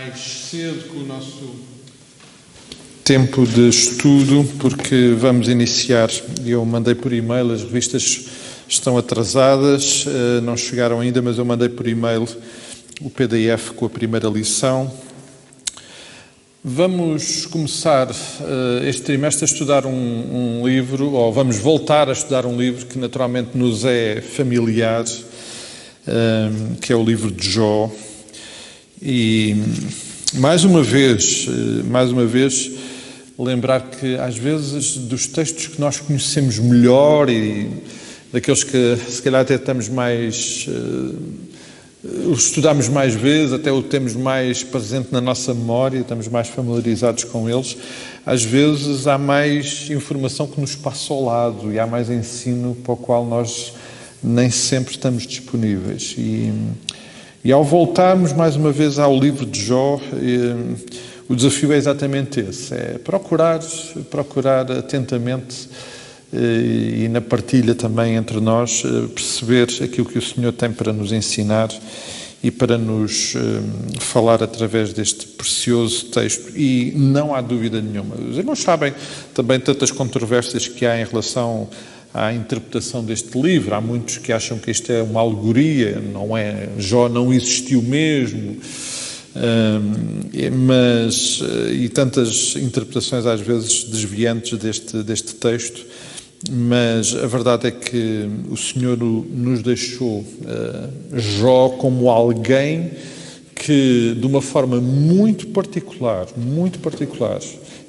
mais cedo com o nosso tempo de estudo, porque vamos iniciar. Eu mandei por e-mail, as revistas estão atrasadas, não chegaram ainda, mas eu mandei por e-mail o PDF com a primeira lição. Vamos começar este trimestre a estudar um livro, ou vamos voltar a estudar um livro que naturalmente nos é familiar, que é o livro de Jó. E mais uma vez, lembrar que às vezes dos textos que nós conhecemos melhor e daqueles que se calhar até estamos mais, os estudamos mais vezes, até o temos mais presente na nossa memória, estamos mais familiarizados com eles, às vezes há mais informação que nos passa ao lado e há mais ensino para o qual nós nem sempre estamos disponíveis. E ao voltarmos mais uma vez ao livro de Jó, o desafio é exatamente esse, é procurar atentamente e na partilha também entre nós perceber aquilo que o Senhor tem para nos ensinar e para nos falar através deste precioso texto. E não há dúvida nenhuma. Os irmãos sabem também tantas controvérsias que há em relação à interpretação deste livro. Há muitos que acham que isto é uma alegoria, não é? Jó não existiu mesmo. E tantas interpretações às vezes desviantes deste texto, mas a verdade é que o Senhor nos deixou Jó como alguém que, de uma forma muito particular,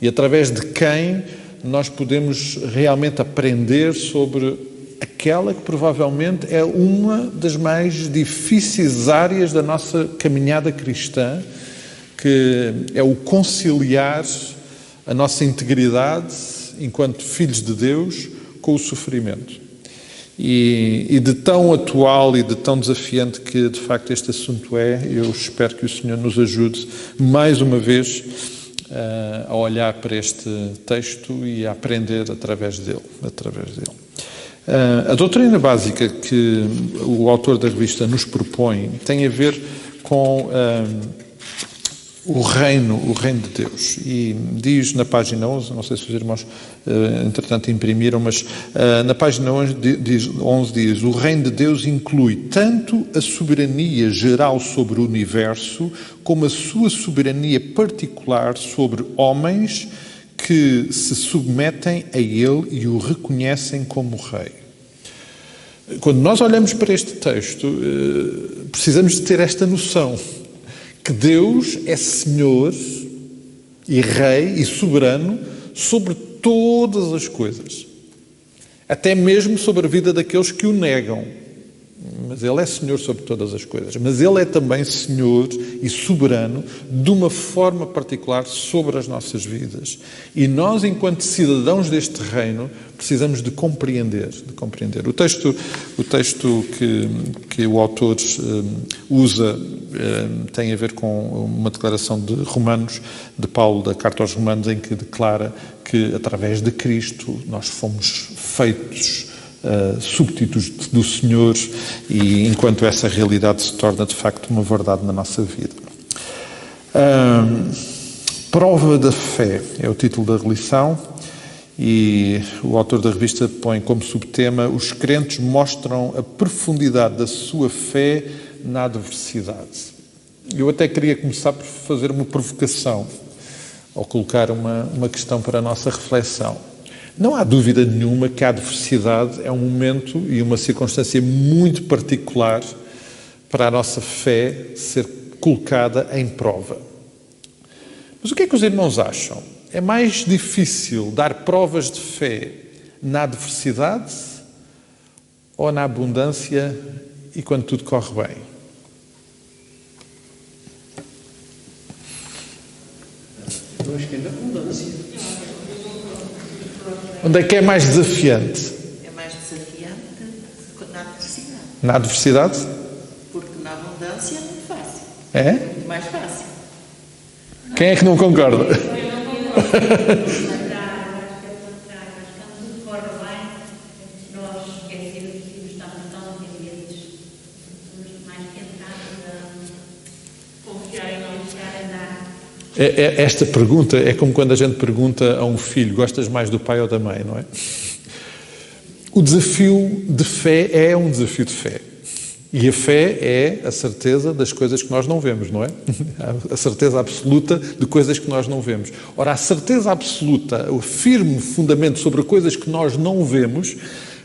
e através de quem nós podemos realmente aprender sobre aquela que provavelmente é uma das mais difíceis áreas da nossa caminhada cristã, que é o conciliar a nossa integridade enquanto filhos de Deus com o sofrimento. E de tão atual e de tão desafiante que de facto este assunto é, eu espero que o Senhor nos ajude mais uma vez a olhar para este texto e a aprender através dele. A doutrina básica que o autor da revista nos propõe tem a ver com o reino de Deus. E diz na página 11, não sei se os irmãos entretanto imprimiram, mas na página 11 diz: o reino de Deus inclui tanto a soberania geral sobre o universo, como a sua soberania particular sobre homens que se submetem a ele e o reconhecem como rei. Quando nós olhamos para este texto, precisamos de ter esta noção, que Deus é Senhor e Rei e Soberano sobre todas as coisas, até mesmo sobre a vida daqueles que o negam. Mas Ele é Senhor sobre todas as coisas. Mas Ele é também Senhor e Soberano de uma forma particular sobre as nossas vidas. E nós, enquanto cidadãos deste reino, precisamos de compreender. O texto que o autor usa tem a ver com uma declaração de Romanos, de Paulo, da carta aos Romanos, em que declara que, através de Cristo, nós fomos feitos súbditos do Senhor, e enquanto essa realidade se torna de facto uma verdade na nossa vida. Prova da fé é o título da lição, e o autor da revista põe como subtema: os crentes mostram a profundidade da sua fé na adversidade. Eu até queria começar por fazer uma provocação, ou colocar uma questão para a nossa reflexão. Não há dúvida nenhuma que a adversidade é um momento e uma circunstância muito particular para a nossa fé ser colocada em prova. Mas o que é que os irmãos acham? É mais difícil dar provas de fé na adversidade ou na abundância e quando tudo corre bem? Eu acho que é na abundância. Onde é que é mais desafiante? É mais desafiante na adversidade. Na adversidade? Porque na abundância é muito fácil. É? É muito mais fácil. Quem é que não concorda? Confiar e não ficar a andar Esta pergunta é como quando a gente pergunta a um filho: gostas mais do pai ou da mãe, não é? O desafio de fé é um desafio de fé. E a fé é a certeza das coisas que nós não vemos, não é? A certeza absoluta de coisas que nós não vemos. Ora, a certeza absoluta, o firme fundamento sobre coisas que nós não vemos,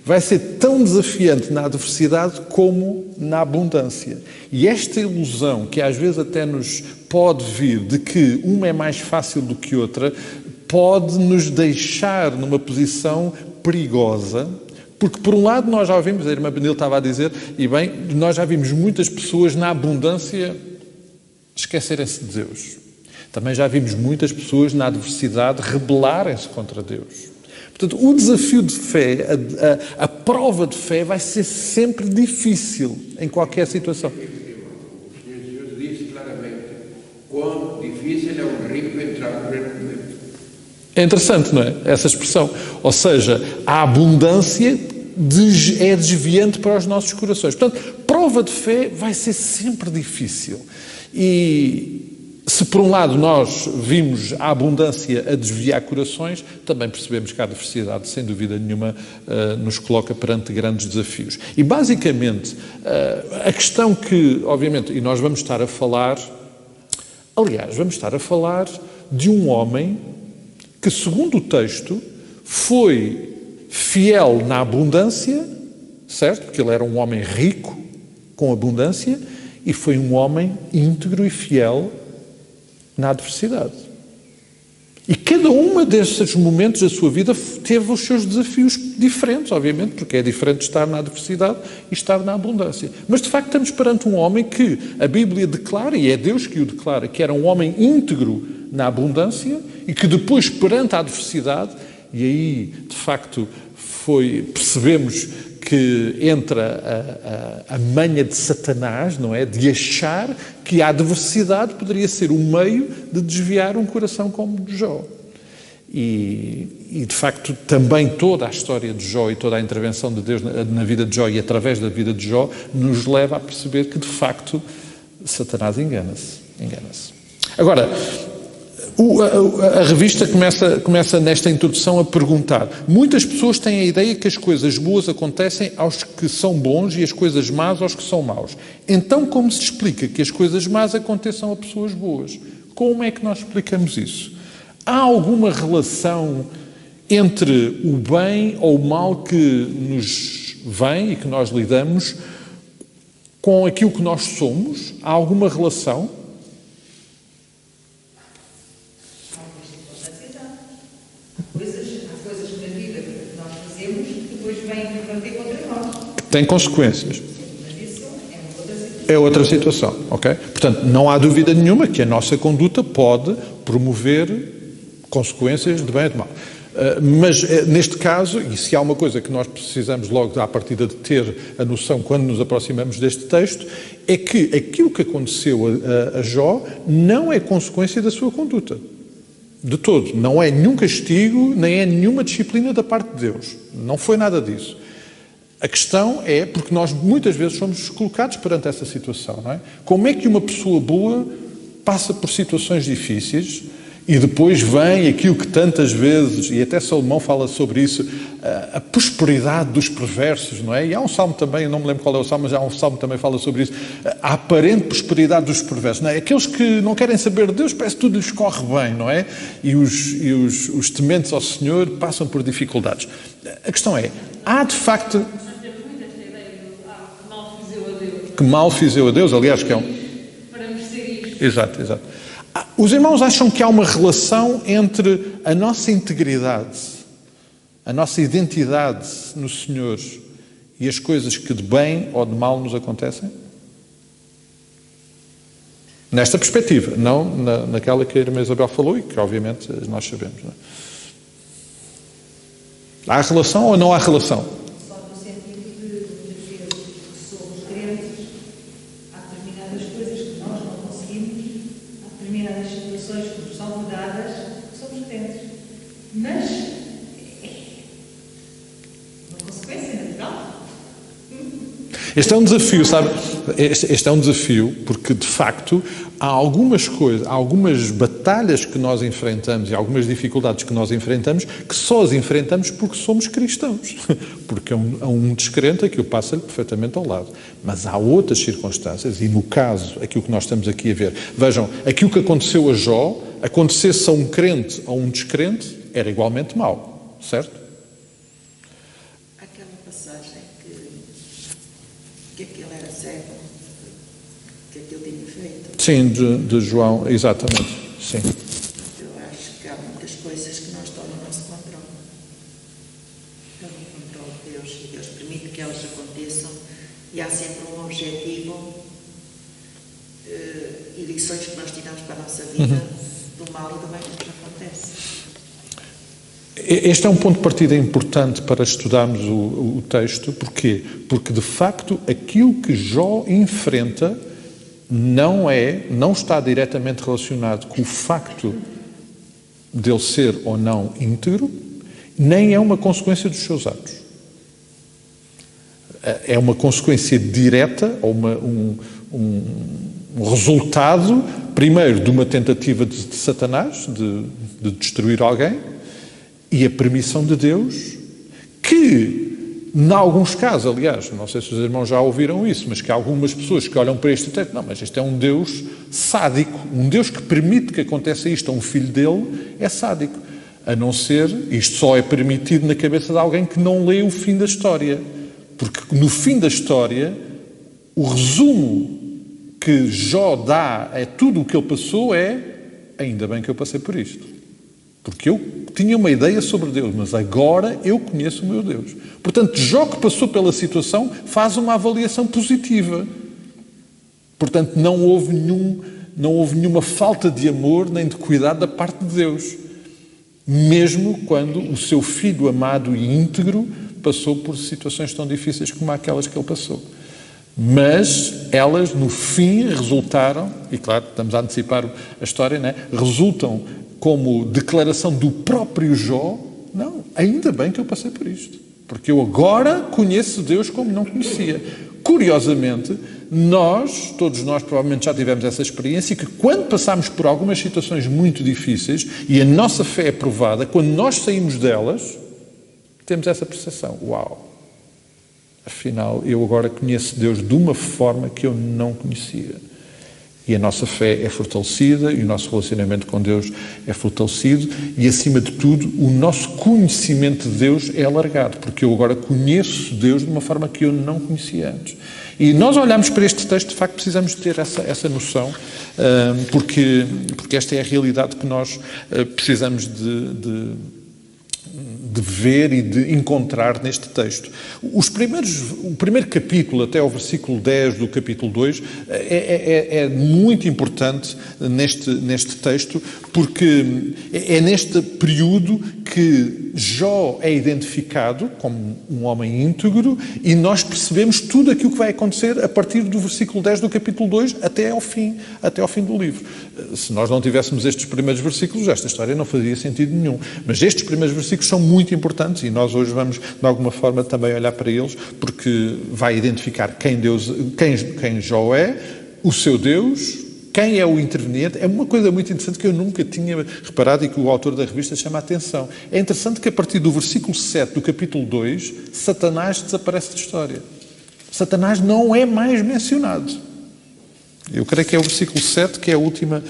vai ser tão desafiante na adversidade como na abundância. E esta ilusão, que às vezes até nos pode vir de que uma é mais fácil do que outra, pode nos deixar numa posição perigosa. Porque, por um lado, nós já vimos, a irmã Benil estava a dizer, e bem, nós já vimos muitas pessoas na abundância esquecerem-se de Deus. Também já vimos muitas pessoas na adversidade rebelarem-se contra Deus. Portanto, o desafio de fé, a prova de fé vai ser sempre difícil em qualquer situação. O Senhor Jesus disse claramente quão difícil é um rico entrar no reino de Deus. É interessante, não é? Essa expressão. Ou seja, a abundância é desviante para os nossos corações. Portanto, prova de fé vai ser sempre difícil. E se por um lado nós vimos a abundância a desviar corações, também percebemos que a adversidade, sem dúvida nenhuma, nos coloca perante grandes desafios. E basicamente, a questão que, obviamente, e nós vamos estar a falar, aliás, vamos estar a falar de um homem que, segundo o texto, foi fiel na abundância, certo? Porque ele era um homem rico, com abundância, e foi um homem íntegro e fiel na adversidade. E cada um desses momentos da sua vida teve os seus desafios diferentes, obviamente, porque é diferente estar na adversidade e estar na abundância. Mas, de facto, estamos perante um homem que a Bíblia declara, e é Deus que o declara, que era um homem íntegro na abundância e que depois, perante a adversidade, e aí, de facto, percebemos que entra a manha de Satanás, não é? De achar que a adversidade poderia ser o meio de desviar um coração como o de Jó. E, de facto, também toda a história de Jó e toda a intervenção de Deus na vida de Jó e através da vida de Jó nos leva a perceber que, de facto, Satanás engana-se. Agora, a revista começa nesta introdução a perguntar: muitas pessoas têm a ideia que as coisas boas acontecem aos que são bons e as coisas más aos que são maus. Então, como se explica que as coisas más aconteçam a pessoas boas? Como é que nós explicamos isso? Há alguma relação entre o bem ou o mal que nos vem e que nós lidamos com aquilo que nós somos? Há alguma relação? Há coisas na vida que nós fazemos que depois vêm reverter contra nós. Tem consequências. Mas isso É outra situação, ok? Portanto, não há dúvida nenhuma que a nossa conduta pode promover consequências de bem ou de mal. Mas, neste caso, e se há uma coisa que nós precisamos logo à partida de ter a noção quando nos aproximamos deste texto, é que aquilo que aconteceu a Jó não é consequência da sua conduta. De todo. Não é nenhum castigo, nem é nenhuma disciplina da parte de Deus. Não foi nada disso. A questão é, porque nós muitas vezes somos colocados perante essa situação, não é? Como é que uma pessoa boa passa por situações difíceis e depois vem aquilo que tantas vezes, e até Salomão fala sobre isso, a prosperidade dos perversos, não é? E há um salmo também, eu não me lembro qual é o salmo, mas há um salmo que também fala sobre isso, a aparente prosperidade dos perversos, não é? Aqueles que não querem saber de Deus, parece que tudo lhes corre bem, não é? E os tementes ao Senhor passam por dificuldades. A questão é, há de facto... Que mal fiz eu a Deus, aliás, que é um... para merecer isto. Exato. Os irmãos acham que há uma relação entre a nossa integridade, a nossa identidade no Senhor e as coisas que de bem ou de mal nos acontecem? Nesta perspectiva, não naquela que a irmã Isabel falou e que obviamente nós sabemos. Não é? Há relação ou não há relação? Só no sentido de, muitas vezes, que somos crentes, há determinadas coisas que nós não conseguimos, há determinadas situações que nos são dadas, que somos crentes. Mas é uma consequência natural. Este é um desafio, sabe? Este é um desafio porque, de facto, há algumas coisas, há algumas batalhas que nós enfrentamos e algumas dificuldades que nós enfrentamos que só as enfrentamos porque somos cristãos. Porque a um descrente aquilo passa-lhe perfeitamente ao lado. Mas há outras circunstâncias e, no caso, aquilo que nós estamos aqui a ver, vejam, aquilo que aconteceu a Jó, acontecesse a um crente ou a um descrente, era igualmente mau, certo? Aquela passagem que aquele era cego, que aquele tinha feito. Sim, de João, exatamente, sim. Eu acho que há muitas coisas que não estão no nosso controle. Estão no controle de Deus e Deus permite que elas aconteçam e há sempre um objetivo e lições que nós tiramos para a nossa vida do mal e do bem que nos acontece. Este é um ponto de partida importante para estudarmos o texto. Porquê? Porque, de facto, aquilo que Jó enfrenta não está diretamente relacionado com o facto de ele ser ou não íntegro, nem é uma consequência dos seus atos. É uma consequência direta, ou um resultado, primeiro, de uma tentativa de Satanás de destruir alguém, e a permissão de Deus, que, em alguns casos, aliás, não sei se os irmãos já ouviram isso, mas que há algumas pessoas que olham para este texto, não, mas este é um Deus sádico, um Deus que permite que aconteça isto a um filho dele, é sádico. A não ser, isto só é permitido na cabeça de alguém que não lê o fim da história. Porque no fim da história, o resumo que Jó dá a tudo o que ele passou é: ainda bem que eu passei por isto. Porque eu tinha uma ideia sobre Deus, mas agora eu conheço o meu Deus. Portanto, Jó, que passou pela situação, faz uma avaliação positiva. Portanto, não houve nenhuma falta de amor nem de cuidado da parte de Deus. Mesmo quando o seu filho amado e íntegro passou por situações tão difíceis como aquelas que ele passou. Mas elas, no fim, resultaram, e claro, estamos a antecipar a história, não é? Resultam como declaração do próprio Jó: não, ainda bem que eu passei por isto, porque eu agora conheço Deus como não conhecia. Curiosamente, todos nós provavelmente já tivemos essa experiência, que quando passamos por algumas situações muito difíceis e a nossa fé é provada, quando nós saímos delas, temos essa percepção: uau, afinal eu agora conheço Deus de uma forma que eu não conhecia. E a nossa fé é fortalecida, e o nosso relacionamento com Deus é fortalecido, e, acima de tudo, o nosso conhecimento de Deus é alargado, porque eu agora conheço Deus de uma forma que eu não conhecia antes. E nós olhamos para este texto, de facto, precisamos ter essa noção, porque esta é a realidade que nós precisamos de ver e de encontrar neste texto. O primeiro capítulo, até ao versículo 10 do capítulo 2, é muito importante neste texto, porque é neste período que Jó é identificado como um homem íntegro, e nós percebemos tudo aquilo que vai acontecer a partir do versículo 10 do capítulo 2 até ao fim do livro. Se nós não tivéssemos estes primeiros versículos, esta história não fazia sentido nenhum. Mas estes primeiros versículos são muito importantes, e nós hoje vamos, de alguma forma, também olhar para eles, porque vai identificar quem Jó é, o seu Deus, quem é o interveniente. É uma coisa muito interessante que eu nunca tinha reparado e que o autor da revista chama a atenção. É interessante que a partir do versículo 7 do capítulo 2, Satanás desaparece da história. Satanás não é mais mencionado. Eu creio que é o versículo 7, que é a última,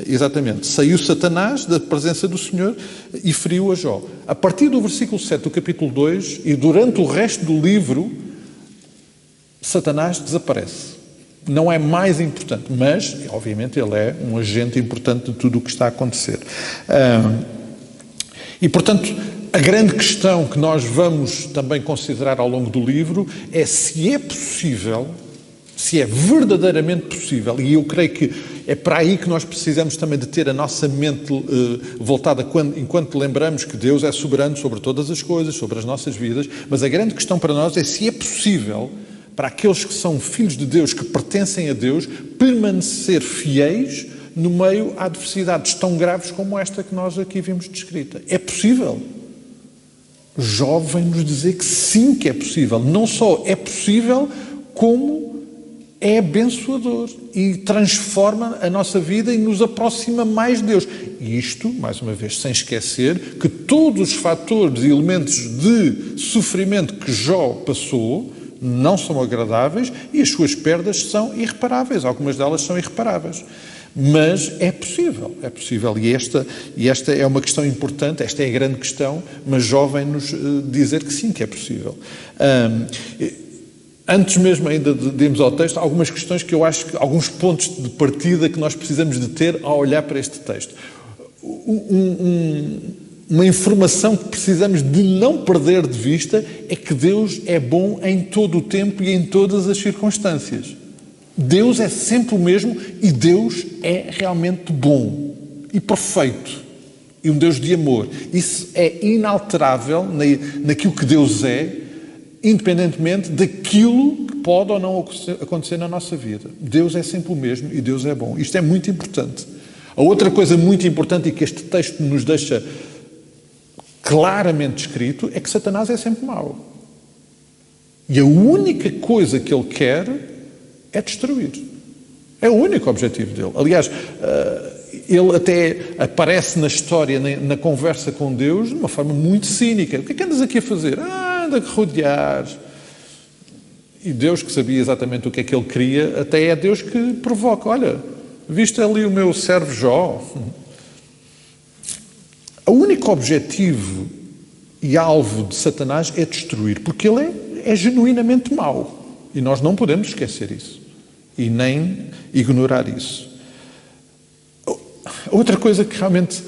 exatamente. Saiu Satanás da presença do Senhor e feriu a Jó. A partir do versículo 7 do capítulo 2, e durante o resto do livro, Satanás desaparece. Não é mais importante, mas, obviamente, ele é um agente importante de tudo o que está a acontecer. E, portanto, a grande questão que nós vamos também considerar ao longo do livro é se é possível, se é verdadeiramente possível, e eu creio que é para aí que nós precisamos também de ter a nossa mente voltada enquanto lembramos que Deus é soberano sobre todas as coisas, sobre as nossas vidas, mas a grande questão para nós é se é possível, para aqueles que são filhos de Deus, que pertencem a Deus, permanecer fiéis no meio a adversidades tão graves como esta que nós aqui vimos descrita. É possível. Jó vem nos dizer que sim, que é possível. Não só é possível, como é abençoador e transforma a nossa vida e nos aproxima mais de Deus. E isto, mais uma vez, sem esquecer que todos os fatores e elementos de sofrimento que Jó passou não são agradáveis e as suas perdas são irreparáveis. Algumas delas são irreparáveis. Mas é possível. E esta é uma questão importante, esta é a grande questão, mas Jó vem-nos dizer que sim, que é possível. Antes mesmo ainda de irmos ao texto, algumas questões que eu acho que, alguns pontos de partida que nós precisamos de ter ao olhar para este texto. Uma informação que precisamos de não perder de vista é que Deus é bom em todo o tempo e em todas as circunstâncias. Deus é sempre o mesmo e Deus é realmente bom e perfeito. E um Deus de amor. Isso é inalterável naquilo que Deus é, independentemente daquilo que pode ou não acontecer na nossa vida. Deus é sempre o mesmo e Deus é bom. Isto é muito importante. A outra coisa muito importante e que este texto nos deixa claramente escrito é que Satanás é sempre mau. E a única coisa que ele quer é destruir. É o único objetivo dele. Aliás, ele até aparece na história, na conversa com Deus, de uma forma muito cínica. O que é que andas aqui a fazer? Anda a rodear. E Deus, que sabia exatamente o que é que ele queria, até é Deus que provoca. Olha, viste ali o meu servo Jó? O único objetivo e alvo de Satanás é destruir, porque ele é genuinamente mau. E nós não podemos esquecer isso. E nem ignorar isso. Outra coisa que realmente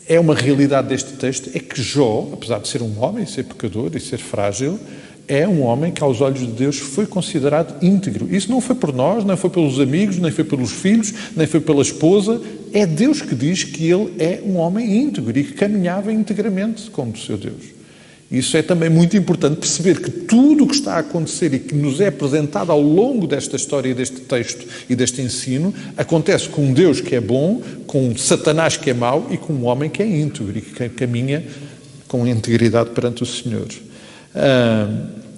é uma realidade deste texto é que Jó, apesar de ser um homem, ser pecador e ser frágil, é um homem que aos olhos de Deus foi considerado íntegro. Isso não foi por nós, nem foi pelos amigos, nem foi pelos filhos, nem foi pela esposa. É Deus que diz que ele é um homem íntegro e que caminhava integramente com o seu Deus. Isso é também muito importante perceber que tudo o que está a acontecer e que nos é apresentado ao longo desta história e deste texto e deste ensino acontece com um Deus que é bom, com um Satanás que é mau e com um homem que é íntegro e que caminha com integridade perante o Senhor.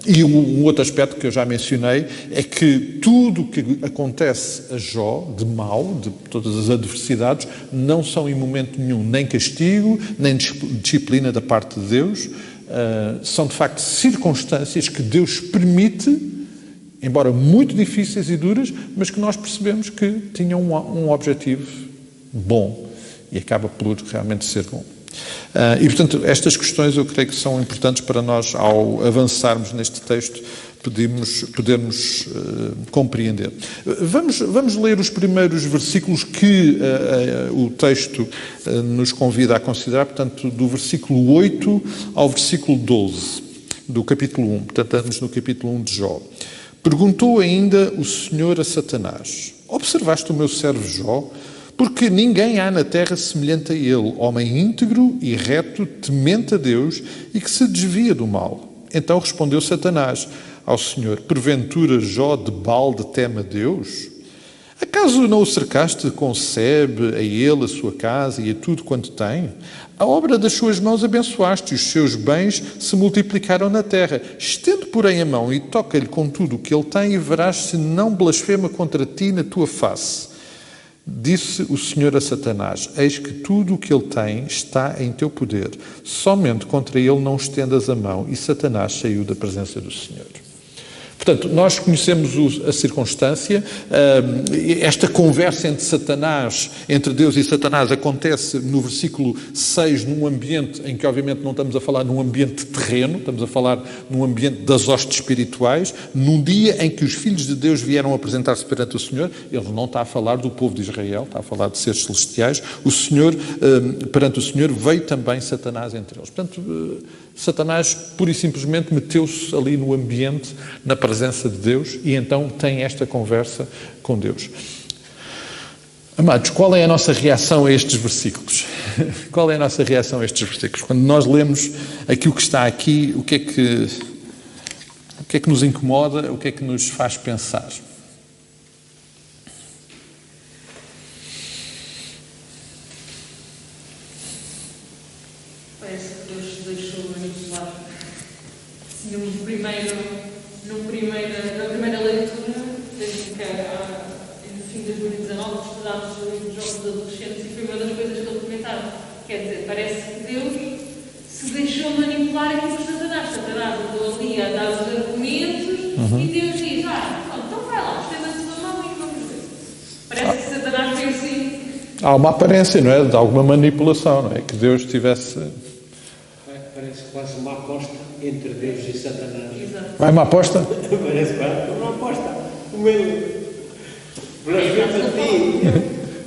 E um outro aspecto que eu já mencionei é que tudo o que acontece a Jó, de mal, de todas as adversidades, não são em momento nenhum nem castigo, nem disciplina da parte de Deus. São de facto circunstâncias que Deus permite, embora muito difíceis e duras, mas que nós percebemos que tinham um objetivo bom e acaba por realmente ser bom. E portanto estas questões eu creio que são importantes para nós, ao avançarmos neste texto, podermos compreender. Vamos ler os primeiros versículos que o texto nos convida a considerar, portanto, do versículo 8 ao versículo 12, do capítulo 1. Portanto, estamos no capítulo 1 de Jó. Perguntou ainda o Senhor a Satanás: observaste o meu servo Jó? Porque ninguém há na terra semelhante a ele, homem íntegro e reto, temente a Deus e que se desvia do mal. Então respondeu Satanás ao Senhor: porventura Jó de balde teme a Deus? Acaso não o cercaste com sebe, a ele, a sua casa e a tudo quanto tem? A obra das suas mãos abençoaste, e os seus bens se multiplicaram na terra. Estende, porém, a mão e toca-lhe com tudo o que ele tem, e verás se não blasfema contra ti na tua face. Disse o Senhor a Satanás: eis que tudo o que ele tem está em teu poder. Somente contra ele não estendas a mão. E Satanás saiu da presença do Senhor. Portanto, nós conhecemos a circunstância, esta conversa entre Deus e Satanás acontece no versículo 6, num ambiente em que obviamente não estamos a falar num ambiente terreno, estamos a falar num ambiente das hostes espirituais, num dia em que os filhos de Deus vieram apresentar-se perante o Senhor. Ele não está a falar do povo de Israel, está a falar de seres celestiais. O Senhor, perante o Senhor, veio também Satanás entre eles. Portanto, Satanás pura e simplesmente meteu-se ali no ambiente, na presença de Deus, e então tem esta conversa com Deus. Amados, qual é a nossa reação a estes versículos? Qual é a nossa reação a estes versículos? Quando nós lemos aquilo que está aqui, o que é que nos incomoda, o que é que nos faz pensar? Parece que Deus se deixou manipular. Se na primeira leitura, temos que no fim de 2019, estudámos o livro de jogos adolescentes e foi uma das coisas que ele comentaram. Quer dizer, parece que Deus se deixou manipular aqui por Satanás. Satanás andou ali a dar os argumentos e Deus diz, então vai lá, estenda a sua mão e vamos ver. Parece que Satanás foi assim. Há uma aparência, não é? De alguma manipulação, não é? Que Deus tivesse... Parece quase uma aposta entre Deus e Satanás. Exato. Vai uma aposta? Parece quase uma aposta. O meu... Blasfemo a ti.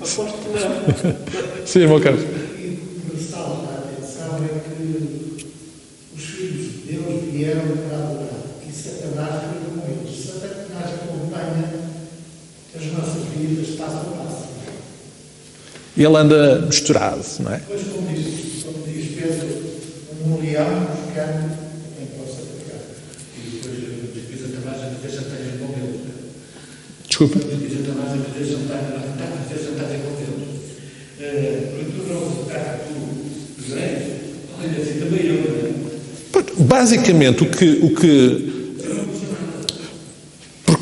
Aposto que não. Sim, meu caro. O que me salta a atenção é que os filhos de Deus vieram para adorar e Satanás foi com eles. Satanás acompanha as nossas vidas passo a passo. E ele anda misturado, não é? Depois, como diz Pedro, um leão buscando quem possa pegar. E depois diz Satanás a dizer jantares com eles. Desculpa. Diz Satanás a dizer jantares com eles. Porque tu não está tu bem, olha assim, também eu, não é? Basicamente, porque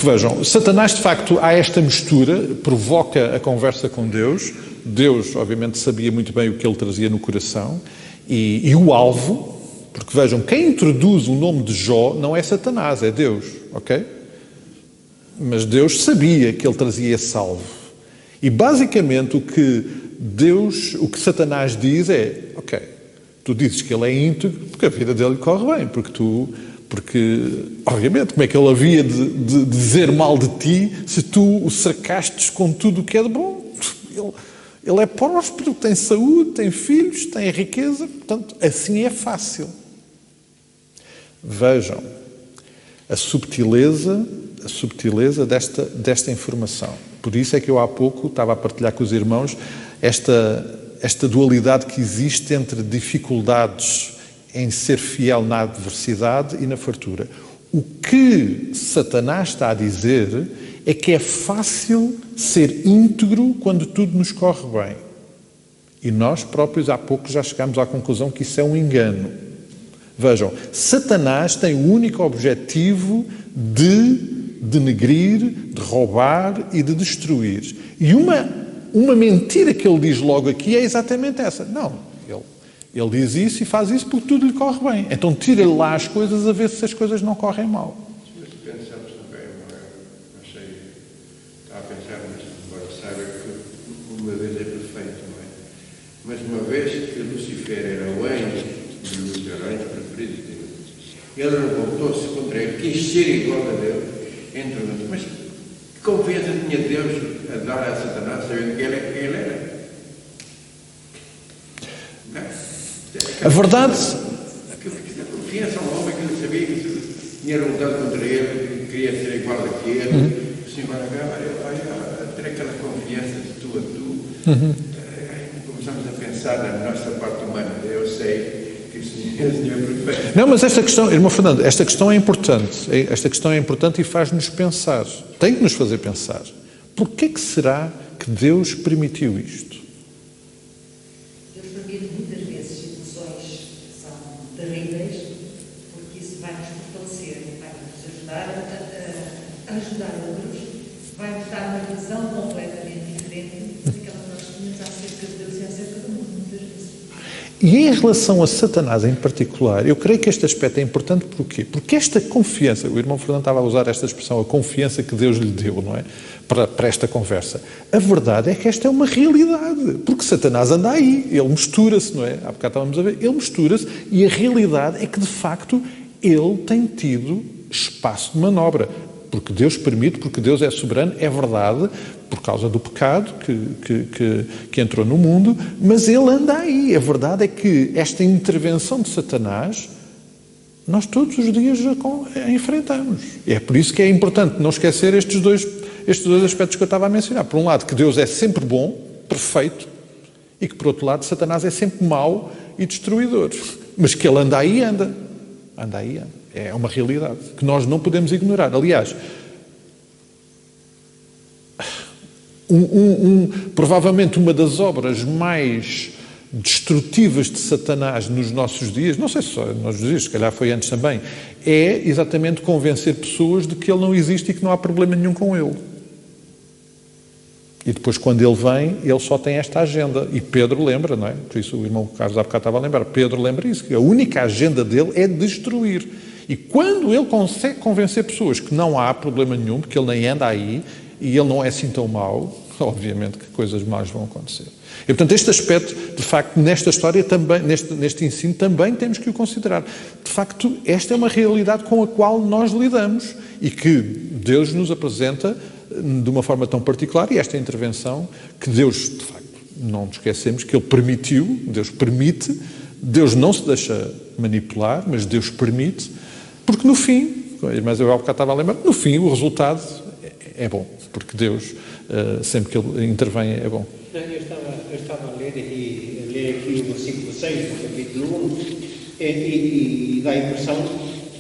vejam, Satanás de facto há esta mistura, provoca a conversa com Deus. Deus, obviamente, sabia muito bem o que ele trazia no coração e o alvo, porque vejam, quem introduz o nome de Jó não é Satanás, é Deus, ok? Mas Deus sabia que ele trazia esse alvo. E basicamente o que Satanás diz é, ok, tu dizes que ele é íntegro porque a vida dele corre bem, porque obviamente, como é que ele havia de dizer mal de ti se tu o cercastes com tudo o que é de bom? Ele é próspero, tem saúde, tem filhos, tem riqueza, portanto, assim é fácil. Vejam a subtileza desta informação. Por isso é que eu há pouco estava a partilhar com os irmãos esta dualidade que existe entre dificuldades em ser fiel na adversidade e na fartura. O que Satanás está a dizer é que é fácil ser íntegro quando tudo nos corre bem. E nós próprios há pouco já chegámos à conclusão que isso é um engano. Vejam, Satanás tem o único objetivo de denegrir, de roubar e de destruir. E uma mentira que ele diz logo aqui é exatamente essa. Não, ele diz isso e faz isso porque tudo lhe corre bem. Então tira-lhe lá as coisas a ver se as coisas não correm mal. Mas pensamos também, não sei, estava a pensar, mas agora saiba que uma vez é perfeito, não é? Mas uma vez que Lucifer era o anjo dos anjos preferidos de Deus, ele revoltou-se contra ele, quis ser igual a Deus, entre outros. Mas que confiança tinha Deus a dar a Satanás, sabendo que ele era? A verdade... A confiança a um homem que não sabia que tinha lutado contra ele, que queria ser igual àquele, o Senhor vai ter aquela confiança de tu a tu. Começamos a pensar na nossa parte humana. Eu sei que o Senhor é perfeito. Não, mas esta questão, irmão Fernando, esta questão é importante. Esta questão é importante e faz-nos pensar. Tem que nos fazer pensar. Porquê é que será que Deus permitiu isto? Deus permite muitas vezes situações que são terríveis, porque isso vai nos fortalecer, vai nos ajudar a ajudar outros, vai nos dar uma visão completamente diferente daquela que nós tínhamos acerca de Deus e acerca do mundo, muitas vezes. E em relação a Satanás em particular, eu creio que este aspecto é importante porquê? Porque esta confiança, o irmão Fernando estava a usar esta expressão, a confiança que Deus lhe deu, não é? Para esta conversa. A verdade é que esta é uma realidade, porque Satanás anda aí, ele mistura-se, não é? Há bocado estávamos a ver, ele mistura-se e a realidade é que, de facto, ele tem tido espaço de manobra. Porque Deus permite, porque Deus é soberano, é verdade, por causa do pecado que entrou no mundo, mas ele anda aí. A verdade é que esta intervenção de Satanás, nós todos os dias a enfrentamos. E é por isso que é importante não esquecer estes dois aspectos que eu estava a mencionar. Por um lado, que Deus é sempre bom, perfeito, e que, por outro lado, Satanás é sempre mau e destruidor. Mas que ele anda aí, anda. Anda aí, anda. É uma realidade que nós não podemos ignorar. Aliás, provavelmente uma das obras mais destrutivas de Satanás nos nossos dias, não sei se só nos nossos dias, se calhar foi antes também, é exatamente convencer pessoas de que ele não existe e que não há problema nenhum com ele. E depois, quando ele vem, ele só tem esta agenda. E Pedro lembra, não é? Por isso o irmão Carlos há bocado estava a lembrar. Pedro lembra isso, que a única agenda dele é destruir. E quando ele consegue convencer pessoas que não há problema nenhum, porque ele nem anda aí, e ele não é assim tão mau, obviamente que coisas más vão acontecer. E, portanto, este aspecto, de facto, nesta história, também, neste ensino, também temos que o considerar. De facto, esta é uma realidade com a qual nós lidamos e que Deus nos apresenta de uma forma tão particular, e esta intervenção que Deus, de facto, não nos esquecemos que Ele permitiu, Deus permite, Deus não se deixa manipular, mas Deus permite, porque no fim, mas eu há bocado estava a lembrar, no fim o resultado é bom, porque Deus, sempre que Ele intervém, é bom. Eu estava a ler aqui o versículo 6 do capítulo 1 e dá a impressão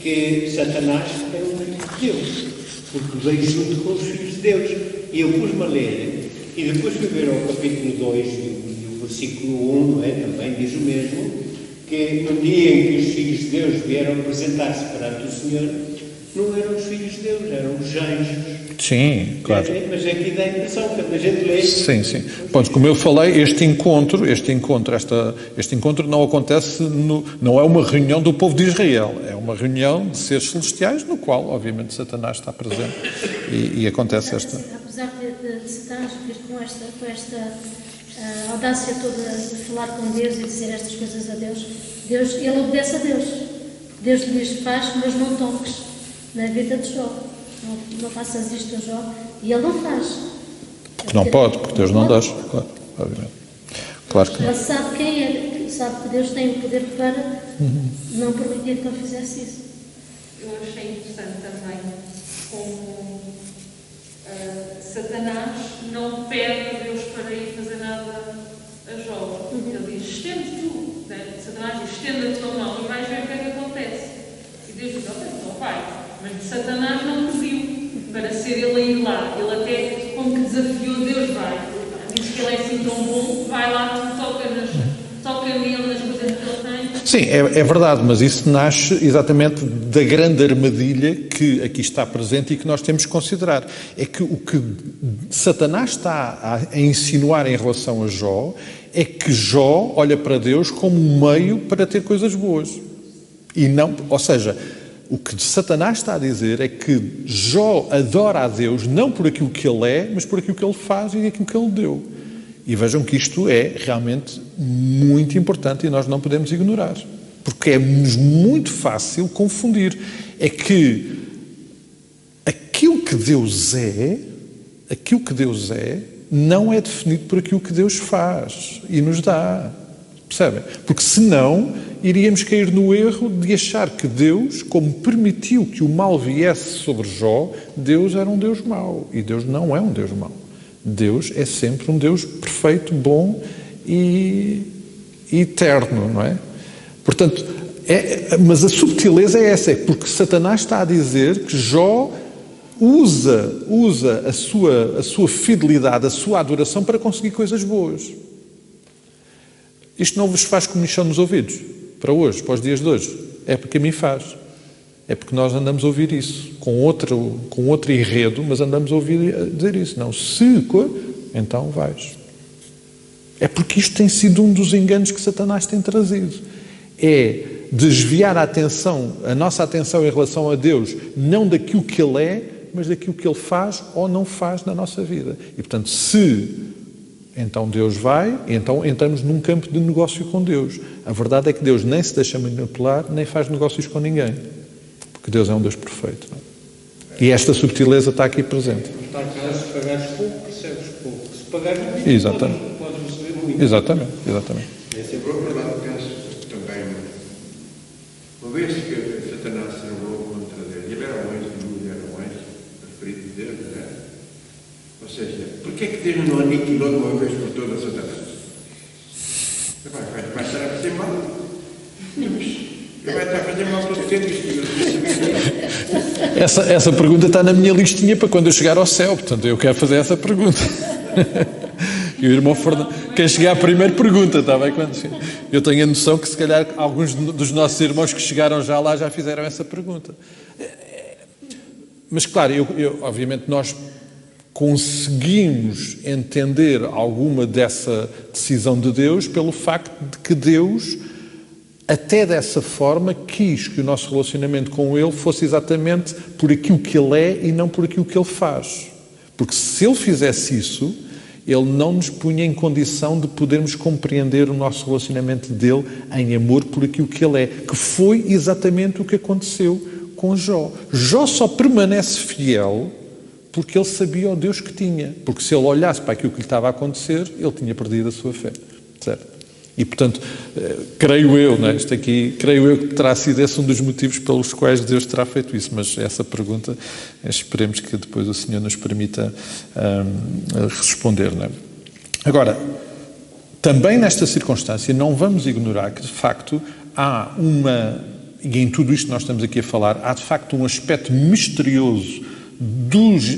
que Satanás é um inimigo de Deus, porque veio junto com os filhos de Deus. E eu pus-me a ler, e depois fui ver ao capítulo 2 e o versículo 1, não é? Também diz o mesmo, que no dia em que os filhos de Deus vieram apresentar-se perante o Senhor, não eram os filhos de Deus, eram os anjos. Sim, claro. Mas aqui dá a impressão, quando a gente lê... Sim, sim. Bom, como eu falei, este encontro não acontece, não é uma reunião do povo de Israel, é uma reunião de seres celestiais, no qual, obviamente, Satanás está presente e acontece esta... Apesar de Satanás vir com esta audácia toda de falar com Deus e dizer estas coisas a Deus, ele obedece a Deus. Deus lhe diz, faz, mas não toques na vida de Jó. Não faças isto a Jó. E ele não faz. Porque não pode, porque Deus não deixa, claro, obviamente. Claro que não. Ele sabe quem é, sabe que Deus tem o poder para não permitir que ele fizesse isso. Eu achei interessante também como Satanás não pede a Deus para ir fazer nada a Jó. Ele diz, estende tu. Né? Satanás diz, estende a tua mão e vais ver o que é que acontece. E Deus diz, ok, então vai. Mas Satanás não pediu para ser ele a ir lá. Ele até, como que desafiou Deus, vai. Diz que ele é assim tão bom, vai lá, toca nele nas coisas que ele tem. Sim, é verdade, mas isso nasce exatamente da grande armadilha que aqui está presente e que nós temos que considerar. É que o que Satanás está a insinuar em relação a Jó é que Jó olha para Deus como um meio para ter coisas boas. E não, ou seja, o que Satanás está a dizer é que Jó adora a Deus não por aquilo que ele é, mas por aquilo que ele faz e aquilo que ele deu. E vejam que isto é realmente muito importante e nós não podemos ignorar. Porque é-nos muito fácil confundir. É que aquilo que Deus é, não é definido por aquilo que Deus faz e nos dá. Percebem? Porque senão iríamos cair no erro de achar que Deus, como permitiu que o mal viesse sobre Jó, Deus era um Deus mau. E Deus não é um Deus mau. Deus é sempre um Deus perfeito, bom e eterno, não é? Portanto, mas a subtileza é essa, é porque Satanás está a dizer que Jó usa a sua fidelidade, a sua adoração para conseguir coisas boas. Isto não vos faz comichão nos ouvidos, para hoje, para os dias de hoje. É porque a mim faz. É porque nós andamos a ouvir isso, com outro enredo, mas andamos a ouvir dizer isso. Não, então vais. É porque isto tem sido um dos enganos que Satanás tem trazido. É desviar a nossa atenção em relação a Deus, não daquilo que Ele é, mas daquilo que Ele faz ou não faz na nossa vida. E, portanto, então Deus vai, então entramos num campo de negócio com Deus. A verdade é que Deus nem se deixa manipular, nem faz negócios com ninguém. Porque Deus é um Deus perfeito. Não é? E esta subtileza está aqui presente. Está claro, se pagares pouco, recebes pouco. Se pagares muito, exatamente. Podes receber muito. Exatamente. Por outro lado, penso também, uma vez que Satanás se rebelou contra Deus, ele era um anjo de luz, era um anjo preferido de Deus, não é? Ou seja, porquê é que Deus não aniquilou de uma vez por todas Satanás? Vai estar a fazer mal. Ele vai estar a fazer mal todo tempo. Essa pergunta está na minha listinha para quando eu chegar ao céu. Portanto, eu quero fazer essa pergunta. E o irmão Fernando, quem chegar à primeira pergunta, está bem? Eu tenho a noção que se calhar alguns dos nossos irmãos que chegaram já lá já fizeram essa pergunta. Mas claro, obviamente nós conseguimos entender alguma dessa decisão de Deus pelo facto de que Deus, até dessa forma, quis que o nosso relacionamento com Ele fosse exatamente por aquilo que Ele é e não por aquilo que Ele faz. Porque se Ele fizesse isso, Ele não nos punha em condição de podermos compreender o nosso relacionamento dele em amor por aquilo que Ele é, que foi exatamente o que aconteceu com Jó. Jó só permanece fiel porque ele sabia o Deus que tinha. Porque se ele olhasse para aquilo que lhe estava a acontecer, ele tinha perdido a sua fé. Certo? E, portanto, creio eu, não é? Isto aqui, creio eu que terá sido esse um dos motivos pelos quais Deus terá feito isso. Mas essa pergunta, esperemos que depois o Senhor nos permita responder, não é? Agora, também nesta circunstância, não vamos ignorar que, de facto, há uma, e em tudo isto nós estamos aqui a falar, há de facto um aspecto misterioso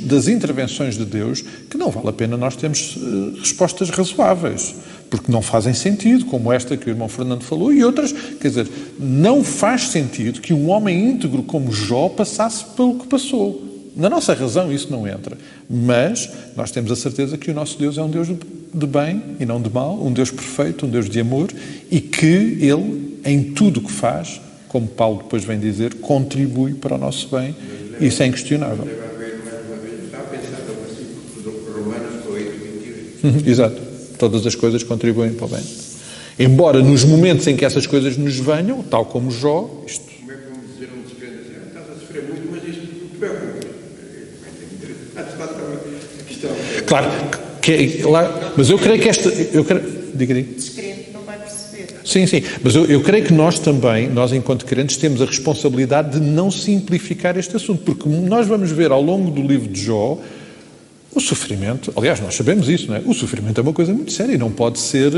das intervenções de Deus que não vale a pena nós termos respostas razoáveis, porque não fazem sentido, como esta que o irmão Fernando falou e outras. Quer dizer, não faz sentido que um homem íntegro como Jó passasse pelo que passou. Na nossa razão isso não entra, mas nós temos a certeza que o nosso Deus é um Deus de bem e não de mal, um Deus perfeito, um Deus de amor, e que Ele, em tudo o que faz, como Paulo depois vem dizer, contribui para o nosso bem. Isso é inquestionável. Exato. Todas as coisas contribuem para o bem. Embora nos momentos em que essas coisas nos venham, tal como Jó, isto... Como é que vamos dizer a um descrente? Estás a sofrer muito, mas isto não te preocupa. A questão é... Claro, mas eu creio que esta... Diga. Descrente não vai perceber. Sim, mas eu creio que nós também, nós enquanto crentes, temos a responsabilidade de não simplificar este assunto, porque nós vamos ver ao longo do livro de Jó, o sofrimento, aliás, nós sabemos isso, não é? O sofrimento é uma coisa muito séria e não pode ser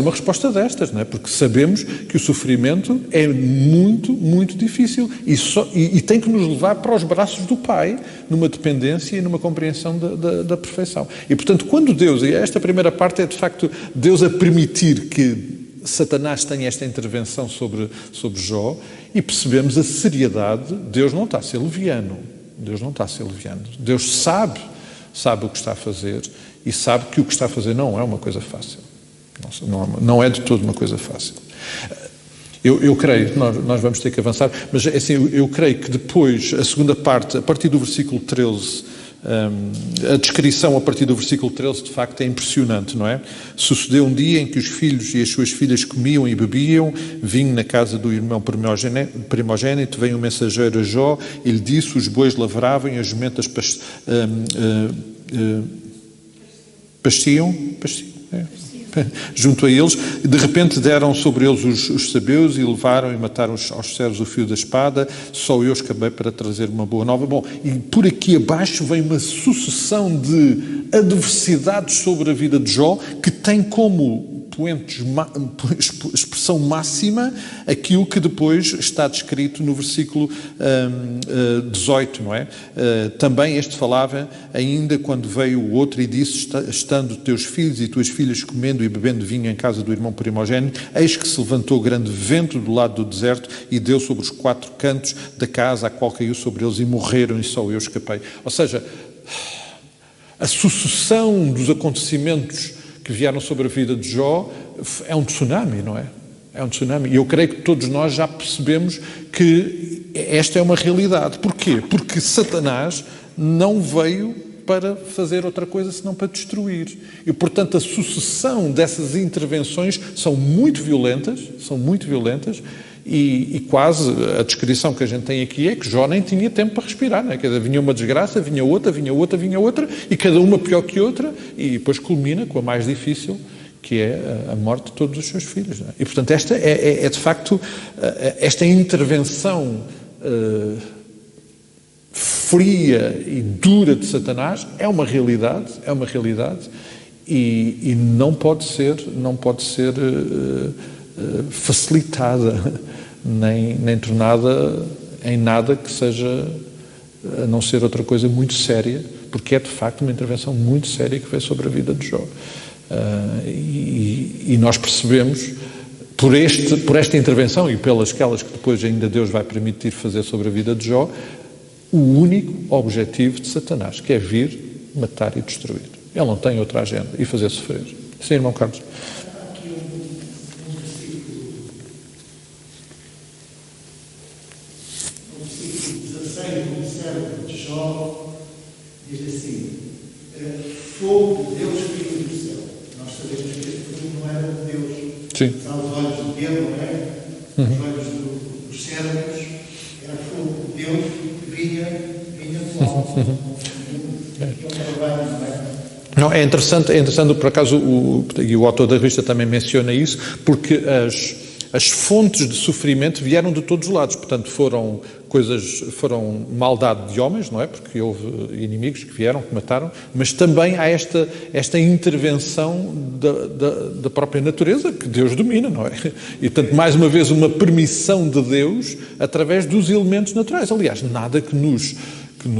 uma resposta destas, não é? Porque sabemos que o sofrimento é muito, muito difícil e tem que nos levar para os braços do Pai, numa dependência e numa compreensão da perfeição. E, portanto, quando Deus, e esta primeira parte é, de facto, Deus a permitir que Satanás tenha esta intervenção sobre Jó, e percebemos a seriedade, Deus não está a ser leviano. Deus não está a ser leviano. Deus sabe o que está a fazer e sabe que o que está a fazer não é uma coisa fácil. Não é de todo uma coisa fácil. Eu creio, nós vamos ter que avançar, mas assim, eu creio que depois, a segunda parte, a partir do versículo 13, a descrição a partir do versículo 13 de facto é impressionante, não é? Sucedeu um dia em que os filhos e as suas filhas comiam e bebiam vinho na casa do irmão primogênito, veio um mensageiro a Jó e lhe disse: os bois lavravam e as jumentas pastiam junto a eles, e de repente deram sobre eles os sabeus e levaram e mataram aos servos o fio da espada, só eu escapei para trazer uma boa nova. Bom, e por aqui abaixo vem uma sucessão de adversidades sobre a vida de Jó, que tem como expressão máxima aquilo que depois está descrito no versículo 18, não é? Também este falava ainda quando veio o outro e disse: estando teus filhos e tuas filhas comendo e bebendo vinho em casa do irmão primogênito, eis que se levantou grande vento do lado do deserto e deu sobre os 4 cantos da casa, a qual caiu sobre eles e morreram, e só eu escapei. Ou seja, a sucessão dos acontecimentos que vieram sobre a vida de Jó é um tsunami, não é? É um tsunami. E eu creio que todos nós já percebemos que esta é uma realidade. Porquê? Porque Satanás não veio para fazer outra coisa senão para destruir. E, portanto, a sucessão dessas intervenções são muito violentas, e quase a descrição que a gente tem aqui é que Jó nem tinha tempo para respirar, não é? Quer dizer, vinha uma desgraça, vinha outra, e cada uma pior que outra, e depois culmina com a mais difícil, que é a morte de todos os seus filhos, não é? E, portanto, esta é de facto, esta intervenção fria e dura de Satanás é uma realidade, e não pode ser facilitada, nem tornada em nada que seja a não ser outra coisa muito séria, porque é de facto uma intervenção muito séria que veio sobre a vida de Jó. E nós percebemos, por esta intervenção e pelas aquelas que depois ainda Deus vai permitir fazer sobre a vida de Jó, o único objetivo de Satanás, que é vir, matar e destruir. Ele não tem outra agenda e fazer sofrer. Sim, irmão Carlos. Há aqui um versículo 16 do servo de Jó, diz assim: fogo de Deus caiu do céu. Nós sabemos que este fogo não era de Deus. Sim. Aos olhos de Deus, não é? Aos olhos dos servos, era fogo de Deus que vinha do alto. Não, é interessante, por acaso, o autor da revista também menciona isso, porque as fontes de sofrimento vieram de todos os lados, portanto foram maldade de homens, não é? Porque houve inimigos que vieram, que mataram, mas também há esta intervenção da própria natureza, que Deus domina, não é? E, portanto, mais uma vez, uma permissão de Deus através dos elementos naturais. Aliás, nada que nos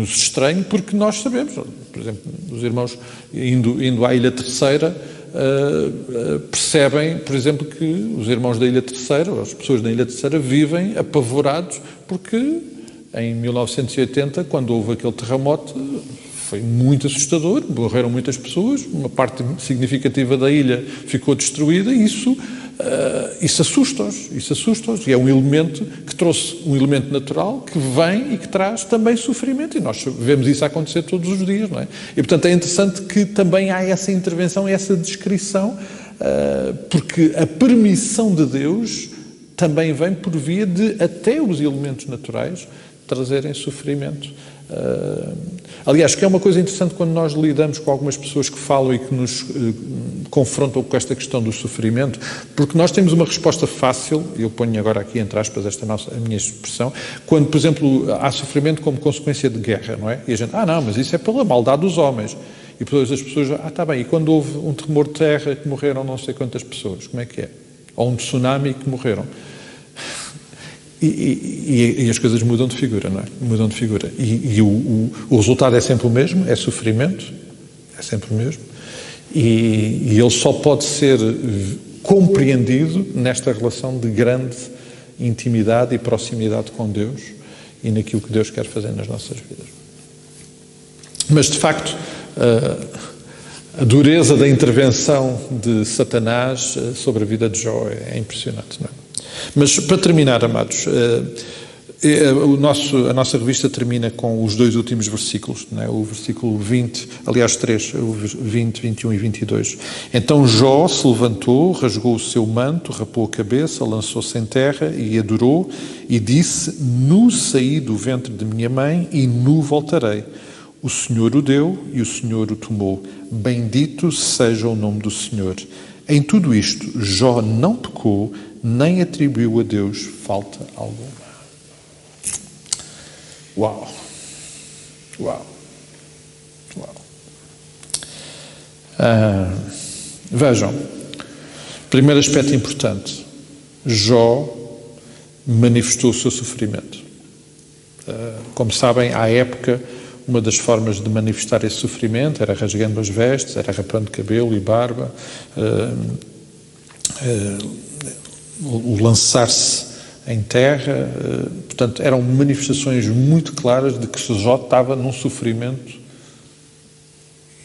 estranhe, porque nós sabemos, por exemplo, os irmãos indo à Ilha Terceira, percebem, por exemplo, que os irmãos da Ilha Terceira, ou as pessoas da Ilha Terceira, vivem apavorados, porque em 1980, quando houve aquele terremoto, foi muito assustador, morreram muitas pessoas, uma parte significativa da ilha ficou destruída, e isso assusta-os, e é um elemento que trouxe um elemento natural que vem e que traz também sofrimento, e nós vemos isso acontecer todos os dias, não é? E, portanto, é interessante que também há essa intervenção, essa descrição, porque a permissão de Deus também vem por via de até os elementos naturais trazerem sofrimento. Aliás, que é uma coisa interessante quando nós lidamos com algumas pessoas que falam e que nos confrontam com esta questão do sofrimento, porque nós temos uma resposta fácil, eu ponho agora aqui entre aspas a minha expressão, quando, por exemplo, há sofrimento como consequência de guerra, não é? E a gente, não, mas isso é pela maldade dos homens. E depois as pessoas, está bem, e quando houve um tremor de terra que morreram não sei quantas pessoas, como é que é? Ou um tsunami que morreram. E as coisas mudam de figura, não é? Mudam de figura. E o resultado é sempre o mesmo, é sofrimento, é sempre o mesmo. E ele só pode ser compreendido nesta relação de grande intimidade e proximidade com Deus e naquilo que Deus quer fazer nas nossas vidas. Mas, de facto, a dureza da intervenção de Satanás sobre a vida de Jó é impressionante, não é? Mas, para terminar, amados, a nossa revista termina com os dois últimos versículos, não é? O versículo 20, aliás 3, o 20, 21 e 22. Então Jó se levantou, rasgou o seu manto, rapou a cabeça, lançou-se em terra e adorou e disse: nu saí do ventre de minha mãe e nu voltarei. O Senhor o deu e o Senhor o tomou. Bendito seja o nome do Senhor. Em tudo isto, Jó não pecou, nem atribuiu a Deus falta alguma. Uau! Uau! Uau! Vejam, primeiro aspecto importante, Jó manifestou o seu sofrimento. Como sabem, à época, uma das formas de manifestar esse sofrimento era rasgando as vestes, era rapando cabelo e barba, o lançar-se em terra, portanto, eram manifestações muito claras de que Jó estava num sofrimento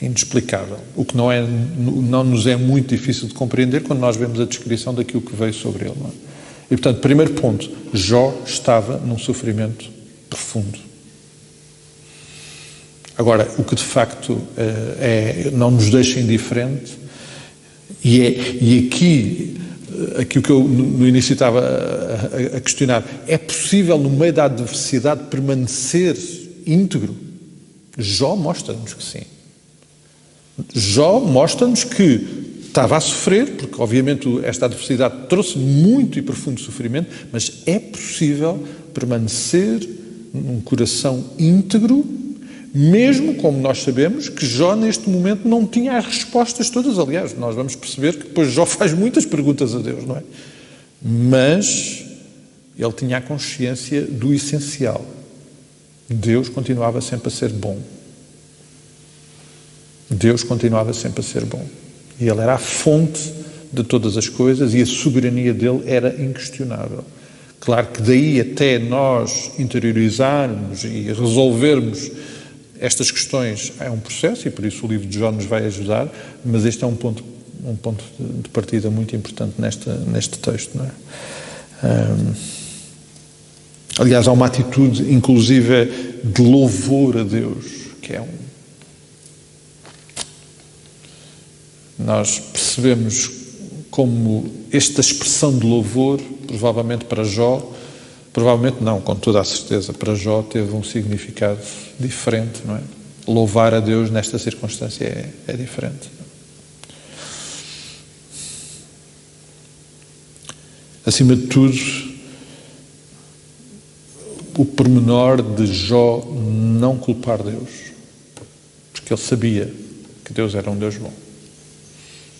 inexplicável, o que não nos é muito difícil de compreender quando nós vemos a descrição daquilo que veio sobre ele, não é? E, portanto, primeiro ponto, Jó estava num sofrimento profundo. Agora, o que de facto não nos deixa indiferente, e aqui o que eu no início estava a questionar, é possível no meio da adversidade permanecer íntegro? Jó mostra-nos que sim. Jó mostra-nos que estava a sofrer, porque obviamente esta adversidade trouxe muito e profundo sofrimento, mas é possível permanecer num coração íntegro, mesmo como nós sabemos que Jó neste momento não tinha as respostas todas. Aliás, nós vamos perceber que depois Jó faz muitas perguntas a Deus, não é? Mas ele tinha a consciência do essencial. Deus continuava sempre a ser bom. Deus continuava sempre a ser bom. E ele era a fonte de todas as coisas e a soberania dele era inquestionável. Claro que daí até nós interiorizarmos e resolvermos estas questões é um processo, e por isso o livro de Jó nos vai ajudar, mas este é um ponto de partida muito importante neste texto, não é? Aliás, há uma atitude, inclusive, de louvor a Deus, que é Nós percebemos como esta expressão de louvor, provavelmente para Jó, provavelmente não, com toda a certeza, para Jó teve um significado diferente, não é? Louvar a Deus nesta circunstância é diferente. Acima de tudo, o pormenor de Jó não culpar Deus, porque ele sabia que Deus era um Deus bom.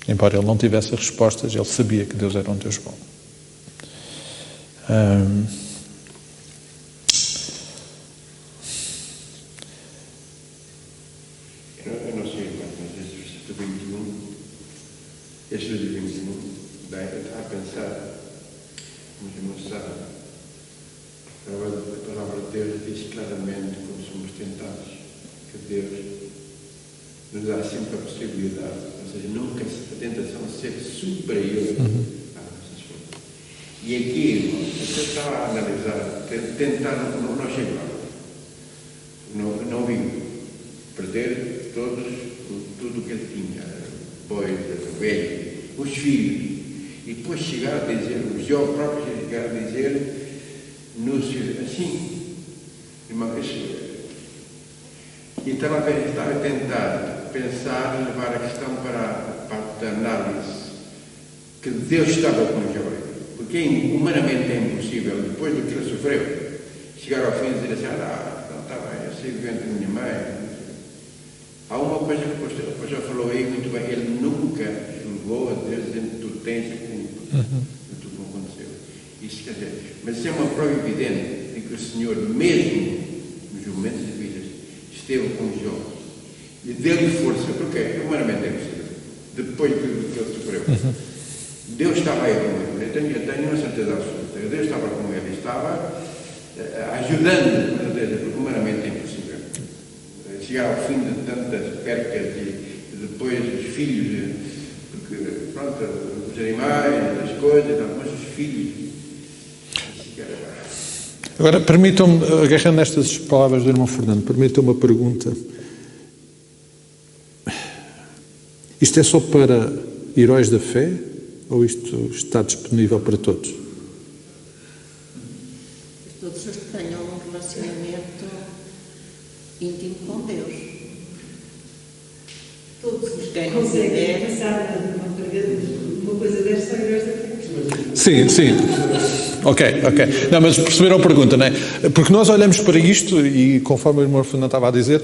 Embora ele não tivesse respostas, ele sabia que Deus era um Deus bom. Eu não sei quanto, mas este versículo 21, dá a pensar, como os irmãos sabem, a palavra de Deus diz claramente, quando somos tentados, que Deus nos dá sempre a possibilidade, ou seja, nunca a tentação ser superior às nossas forças. E aqui, irmãos, eu estava a analisar, tentar não chegar, não vi perder tudo o que ele tinha, bois, ovelhas, os filhos, e depois chegar a dizer, o Jó próprio chegar a dizer, assim, irmãos, então estava a tentar pensar, levar a questão para a análise, que Deus estava com Jó, porque humanamente é impossível, depois do que ele sofreu, chegar ao fim e dizer assim, não está bem, eu sei o vento da minha mãe. Há uma coisa que o pastor falou aí muito bem, ele nunca julgou a Deus dizendo tu tens a culpa de tudo que aconteceu. Isso quer dizer, mas isso é uma prova evidente de que o Senhor, mesmo nos momentos de vida, esteve com Jó e deu-lhe força, porque humanamente é possível, depois do que ele sofreu. Deus estava aí com ele, eu tenho uma certeza absoluta, Deus estava com ele, estava ajudando, com certeza, porque humanamente é impossível. Chegar ao fim de tantas percas e depois os filhos, porque, pronto, os animais, as coisas, mas os filhos. Agora, permitam-me, agarrando nestas palavras do irmão Fernando, permitam-me uma pergunta. Isto é só para heróis da fé ou isto está disponível para todos? Todos os que tenham um relacionamento íntimo com Deus. Todos os que Quem conseguem quiser. passar uma coisa desta são heróis da fé. Sim. Ok. Não, mas perceberam a pergunta, não é? Porque nós olhamos para isto e, conforme o irmão Fernando estava a dizer,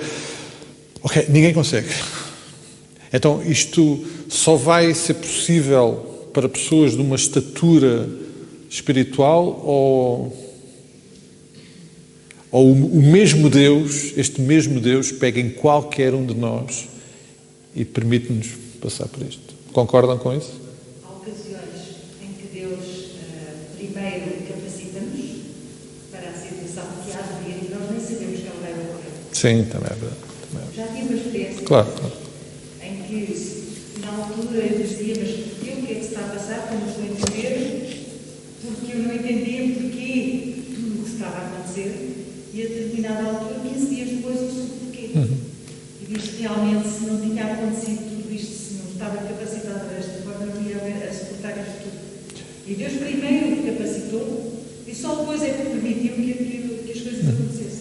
ok, ninguém consegue. Então, isto só vai ser possível para pessoas de uma estatura espiritual ou o mesmo Deus, este mesmo Deus, pega em qualquer um de nós e permite-nos passar por isto. Concordam com isso? Há ocasiões em que Deus primeiro capacita-nos para a situação que há de vir e nós nem sabemos que ela vai ocorrer. Sim, também é verdade. Já tive uma experiência Claro. em que, na altura, eu dizia, mas porquê, o que é que se está a passar, como estou a entender, porque eu não entendia porquê tudo o que estava a acontecer, e a determinada altura, 15 dias depois, eu soube porquê. E disse realmente, se não tinha acontecido tudo isto, se não estava capacitado desta forma, não ia a suportar isto tudo. E Deus primeiro me capacitou, e só depois é que permitiu que as coisas acontecessem.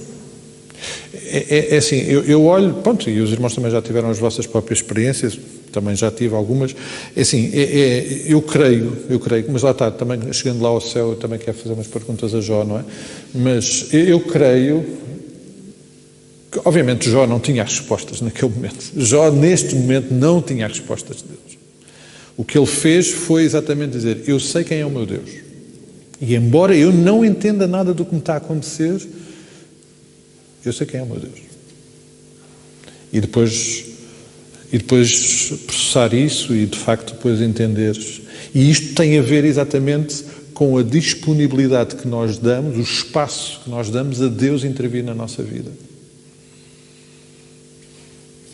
É assim, eu olho, pronto, e os irmãos também já tiveram as vossas próprias experiências, também já tive algumas, é assim, eu creio, mas lá está, também chegando lá ao céu, eu também quero fazer umas perguntas a Jó, não é? Mas eu creio que, obviamente, Jó não tinha as respostas naquele momento. Jó, neste momento, não tinha as respostas de Deus. O que ele fez foi exatamente dizer, eu sei quem é o meu Deus. E embora eu não entenda nada do que me está a acontecer, eu sei quem é o meu Deus. E depois processar isso e, de facto, depois entenderes. E isto tem a ver exatamente com a disponibilidade que nós damos, o espaço que nós damos a Deus intervir na nossa vida.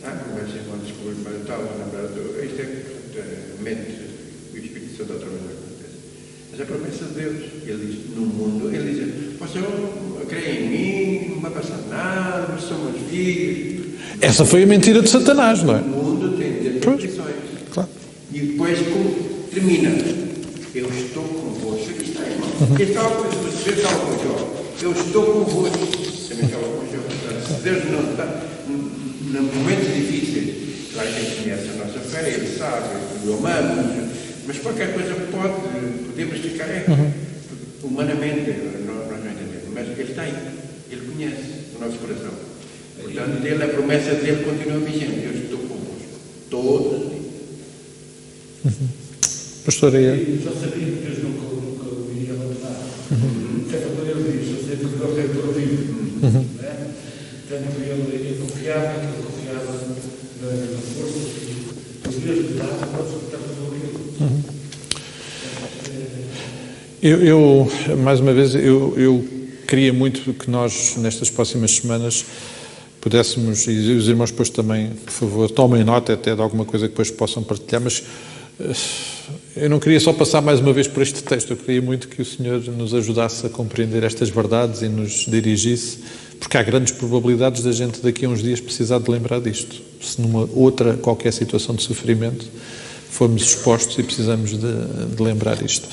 Sabe como é que quando descobri, mas eu estava lembrando, isto é mente, o Espírito Santo outra vez acontece. Mas a promessa de Deus, ele diz, no mundo, ele diz, você crê em mim, não vai passar nada, nós somos filhos. Essa foi a mentira de Satanás, não é? O mundo tem aflições. Claro. E depois termina, eu estou convosco. Aqui está, irmão. Você estava com Jó. Eu estou convosco. Também estava com Jó. Se Deus não está, nos momentos difíceis, claro que ele conhece a nossa fé, ele sabe, o amamos, mas qualquer coisa podemos ficar humanamente, nós não entendemos, mas ele está aí, ele conhece o nosso coração. Portanto, dele, a promessa dele continua vigente. Eu estou convosco todos os dias. Pastor, aí E já sabia que Deus nunca o iria abandonar. Certa coisa ele diz, eu sei que Deus é todo vivo. Portanto, ele confiava na força que o Deus lhe dá, nós estamos a ouvir. Eu, mais uma vez, eu queria muito que nós, nestas próximas semanas, pudéssemos, e os irmãos depois também, por favor, tomem nota até de alguma coisa que depois possam partilhar, mas eu não queria só passar mais uma vez por este texto, eu queria muito que o Senhor nos ajudasse a compreender estas verdades e nos dirigisse, porque há grandes probabilidades da gente daqui a uns dias precisar de lembrar disto, se numa outra qualquer situação de sofrimento formos expostos e precisamos de lembrar isto.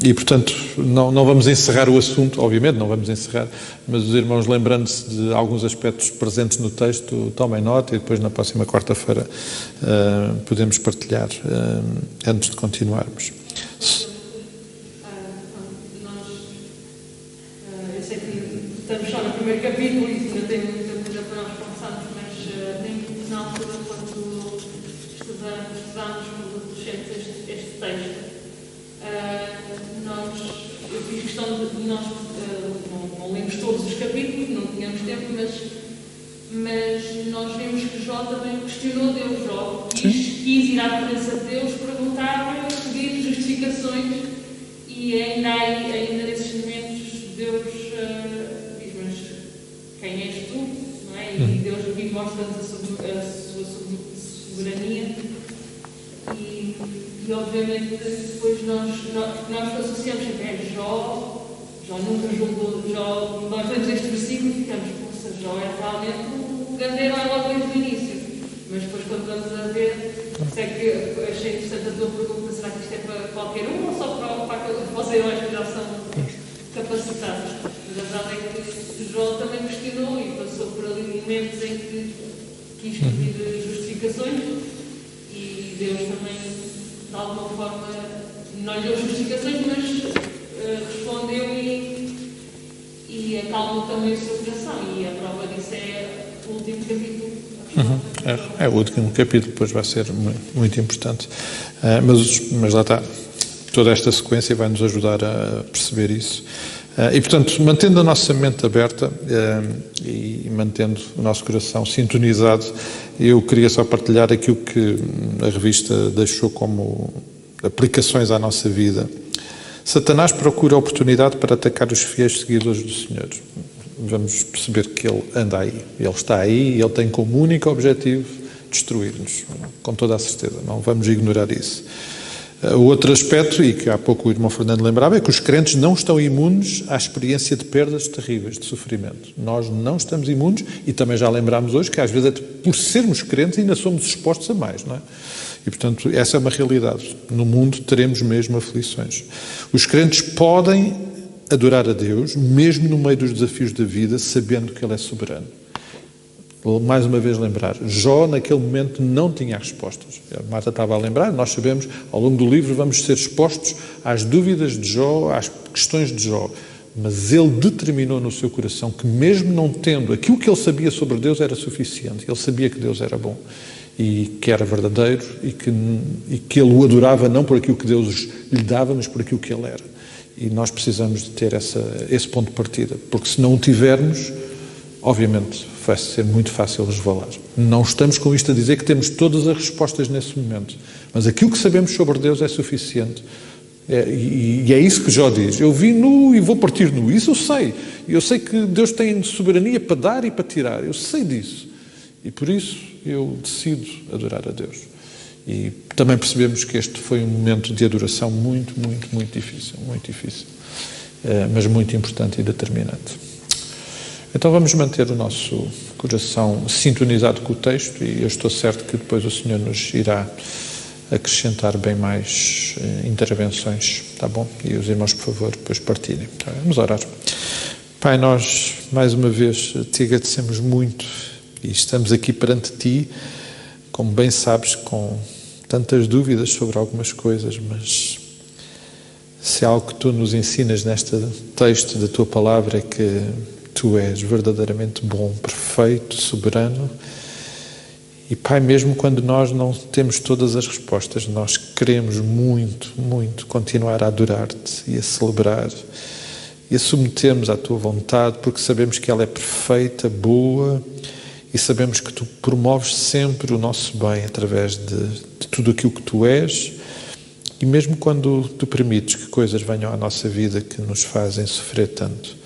E, portanto, não vamos encerrar o assunto, obviamente não vamos encerrar, mas os irmãos, lembrando-se de alguns aspectos presentes no texto, tomem nota e depois na próxima quarta-feira podemos partilhar antes de continuarmos. Eu sei que estamos só no primeiro capítulo e ainda tem muita coisa para nós pensarmos, mas lembro que na altura, quando estudámos com os adolescentes este texto, eu fiz questão de nós, não lemos todos os capítulos, não tínhamos tempo, mas nós vemos que Jó também questionou Deus. Jó quis ir à presença de Deus, perguntar, pedir justificações, e ainda nesses momentos Deus diz, mas quem és tu? Não é? E Deus aqui mostra-nos a sua soberania. E obviamente depois nós associamos sempre a Jó nunca julgou, nós lemos este versículo e ficamos, poxa, Jó é realmente o gandeiro logo desde o início, mas depois quando vamos a ver, sei que achei interessante a tua pergunta, será que isto é para qualquer um ou só para aqueles heróis que já são capacitados? Mas a verdade é que Jó também questionou e passou por ali momentos em que quis pedir justificações e Deus também, de alguma forma, não lhe deu justificações, mas respondeu e acalmou também o seu coração. E a prova disso é o último capítulo. É o último capítulo, depois vai ser muito importante. Mas lá está. Toda esta sequência vai nos ajudar a perceber isso. E, portanto, mantendo a nossa mente aberta e mantendo o nosso coração sintonizado, eu queria só partilhar aquilo que a revista deixou como aplicações à nossa vida. Satanás procura oportunidade para atacar os fiéis seguidores do Senhor. Vamos perceber que ele anda aí. Ele está aí e ele tem como único objetivo destruir-nos, com toda a certeza. Não vamos ignorar isso. O outro aspecto, e que há pouco o irmão Fernando lembrava, é que os crentes não estão imunes à experiência de perdas terríveis, de sofrimento. Nós não estamos imunes e também já lembrámos hoje que às vezes, por sermos crentes, ainda somos expostos a mais, não é? E, portanto, essa é uma realidade. No mundo teremos mesmo aflições. Os crentes podem adorar a Deus, mesmo no meio dos desafios da vida, sabendo que Ele é soberano. Vou mais uma vez lembrar, Jó naquele momento não tinha respostas. A Marta estava a lembrar, nós sabemos, ao longo do livro vamos ser expostos às dúvidas de Jó, às questões de Jó. Mas ele determinou no seu coração que mesmo não tendo aquilo que ele sabia sobre Deus era suficiente. Ele sabia que Deus era bom e que era verdadeiro e que ele o adorava não por aquilo que Deus lhe dava, mas por aquilo que ele era. E nós precisamos de ter esse ponto de partida, porque se não o tivermos, obviamente vai ser muito fácil resvalar. Não estamos com isto a dizer que temos todas as respostas nesse momento, mas aquilo que sabemos sobre Deus é suficiente E é isso que Jó diz. Eu vim nu e vou partir nu. Isso eu sei. Eu sei que Deus tem soberania para dar e para tirar. Eu sei disso. E por isso eu decido adorar a Deus. E também percebemos que este foi um momento de adoração muito, muito, muito difícil. Muito difícil. Mas muito importante e determinante. Então vamos manter o nosso coração sintonizado com o texto e eu estou certo que depois o Senhor nos irá acrescentar bem mais intervenções, tá bom? E os irmãos, por favor, depois partilhem. Tá? Vamos orar. Pai, nós mais uma vez te agradecemos muito e estamos aqui perante ti, como bem sabes, com tantas dúvidas sobre algumas coisas, mas se há algo que tu nos ensinas neste texto da tua palavra é que tu és verdadeiramente bom, perfeito, soberano. E Pai, mesmo quando nós não temos todas as respostas, nós queremos muito, muito continuar a adorar-te e a celebrar e a submetermos à tua vontade, porque sabemos que ela é perfeita, boa, e sabemos que tu promoves sempre o nosso bem através de tudo aquilo que tu és. E mesmo quando tu permites que coisas venham à nossa vida que nos fazem sofrer tanto,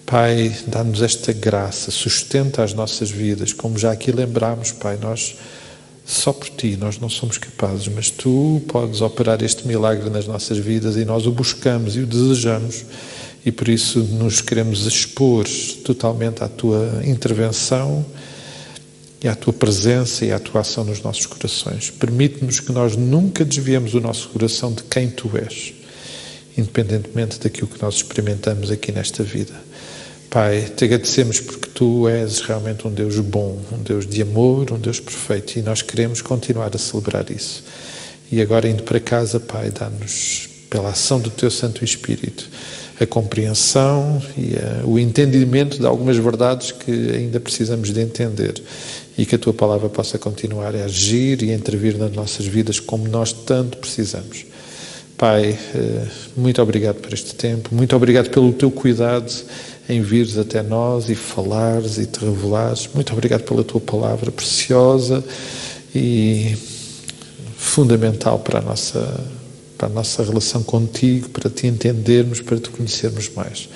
Pai, dá-nos esta graça, sustenta as nossas vidas, como já aqui lembrámos, Pai, nós só por Ti, nós não somos capazes, mas Tu podes operar este milagre nas nossas vidas e nós o buscamos e o desejamos e por isso nos queremos expor totalmente à Tua intervenção e à Tua presença e à Tua ação nos nossos corações. Permite-nos que nós nunca desviemos o nosso coração de quem Tu és, independentemente daquilo que nós experimentamos aqui nesta vida. Pai, te agradecemos porque Tu és realmente um Deus bom, um Deus de amor, um Deus perfeito e nós queremos continuar a celebrar isso. E agora indo para casa, Pai, dá-nos, pela ação do Teu Santo Espírito, a compreensão e o entendimento de algumas verdades que ainda precisamos de entender e que a Tua Palavra possa continuar a agir e a intervir nas nossas vidas como nós tanto precisamos. Pai, muito obrigado por este tempo, muito obrigado pelo Teu cuidado em vires até nós e falares e te revelares. Muito obrigado pela Tua Palavra preciosa e fundamental para a nossa relação contigo, para Te entendermos, para Te conhecermos mais.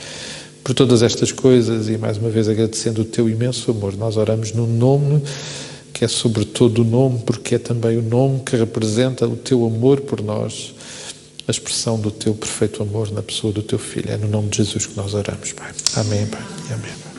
Por todas estas coisas e mais uma vez agradecendo o Teu imenso amor, nós oramos no nome que é sobre todo o nome, porque é também o nome que representa o Teu amor por nós, a expressão do Teu perfeito amor na pessoa do Teu Filho. É no nome de Jesus que nós oramos, Pai. Amém, Pai. Amém.